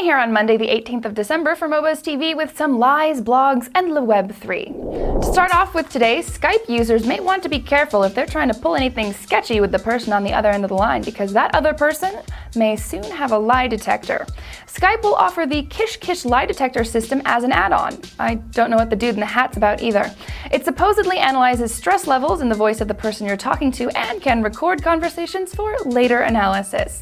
here on Monday, the 18th of December for Mobos TV with some lies, blogs, and LeWeb3. To start off with today, Skype users may want to be careful if they're trying to pull anything sketchy with the person on the other end of the line, because that other person may soon have a lie detector. Skype will offer the KishKish lie detector system as an add-on. I don't know what the dude in the hat's about either. It supposedly analyzes stress levels in the voice of the person you're talking to and can record conversations for later analysis.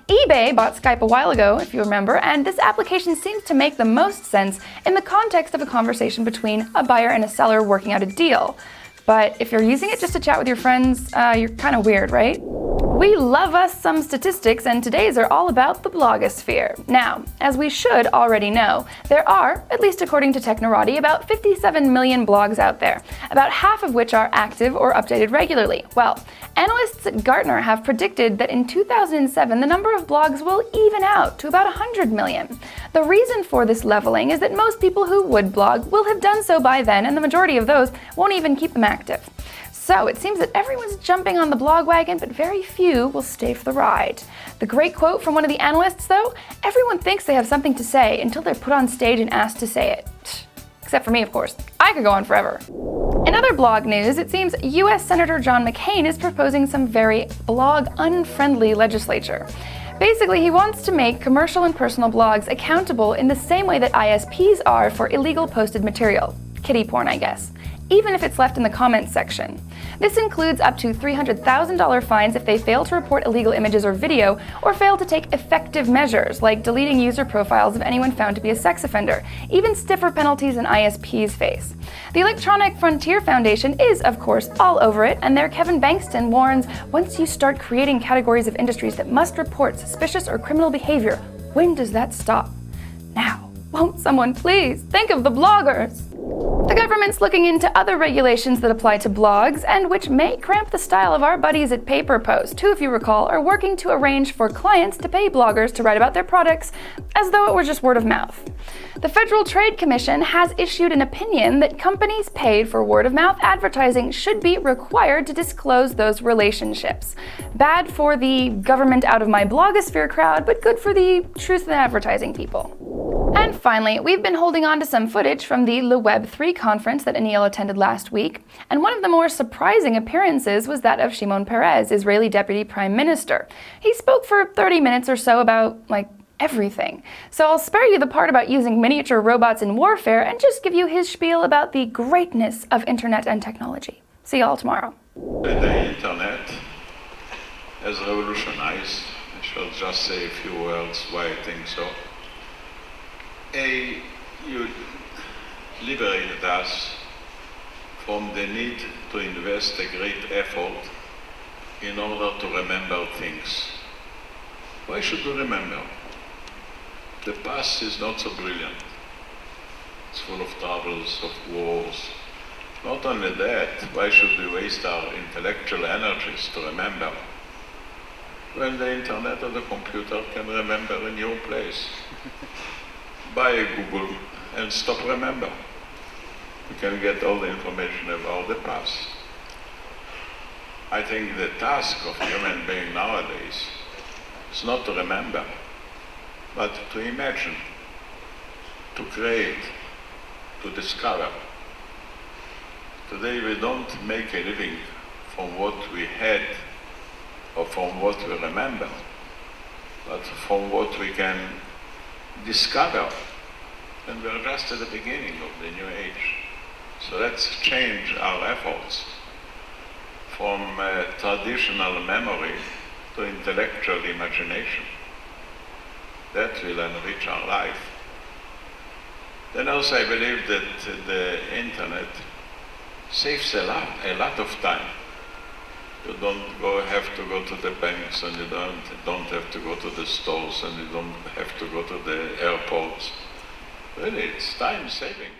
eBay bought Skype a while ago, if you remember, and this application seems to make the most sense in the context of a conversation between a buyer and a seller working out a deal. But if you're using it just to chat with your friends, you're kind of weird, right? We love us some statistics, and today's are all about the blogosphere. Now, as we should already know, there are, at least according to Technorati, about 57 million blogs out there, about half of which are active or updated regularly. Well, analysts at Gartner have predicted that in 2007 the number of blogs will even out to about 100 million. The reason for this leveling is that most people who would blog will have done so by then, and the majority of those won't even keep them active. So it seems that everyone's jumping on the blog wagon, but very few will stay for the ride. The great quote from one of the analysts, though: everyone thinks they have something to say until they're put on stage and asked to say it. Except for me, of course. I could go on forever. In other blog news, it seems US Senator John McCain is proposing some very blog-unfriendly legislature. Basically, he wants to make commercial and personal blogs accountable in the same way that ISPs are for illegal posted material. Kiddie porn, I guess. Even if it's left in the comments section. This includes up to $300,000 fines if they fail to report illegal images or video, or fail to take effective measures, like deleting user profiles of anyone found to be a sex offender. Even stiffer penalties than ISPs face. The Electronic Frontier Foundation is, of course, all over it, and their Kevin Bankston warns, once you start creating categories of industries that must report suspicious or criminal behavior, when does that stop? Now. Won't someone please think of the bloggers? The government's looking into other regulations that apply to blogs and which may cramp the style of our buddies at PayPerPost, who, if you recall, are working to arrange for clients to pay bloggers to write about their products as though it were just word of mouth. The Federal Trade Commission has issued an opinion that companies paid for word-of-mouth advertising should be required to disclose those relationships. Bad for the government out of my blogosphere crowd, but good for the truth in advertising people. And finally, we've been holding on to some footage from the LeWeb3 conference that Anil attended last week, and one of the more surprising appearances was that of Shimon Peres, Israeli Deputy Prime Minister. He spoke for 30 minutes or so about, everything. So I'll spare you the part about using miniature robots in warfare and just give you his spiel about the greatness of internet and technology. See y'all tomorrow. The internet has revolutionized. I shall just say a few words why I think so. You liberated us from the need to invest a great effort in order to remember things. Why should we remember? The past is not so brilliant. It's full of troubles, of wars. Not only that, why should we waste our intellectual energies to remember? When the internet or the computer can remember in your place. Buy a Google and stop remember. You can get all the information about the past. I think the task of human being nowadays is not to remember, but to imagine, to create, to discover. Today we don't make a living from what we had or from what we remember, but from what we can discover, and we're just at the beginning of the new age. So let's change our efforts from traditional memory to intellectual imagination. That will enrich our life. Then also I believe that the internet saves a lot of time. You don't have to go to the banks, and you don't have to go to the stores, and you don't have to go to the airports. Really, it's time saving.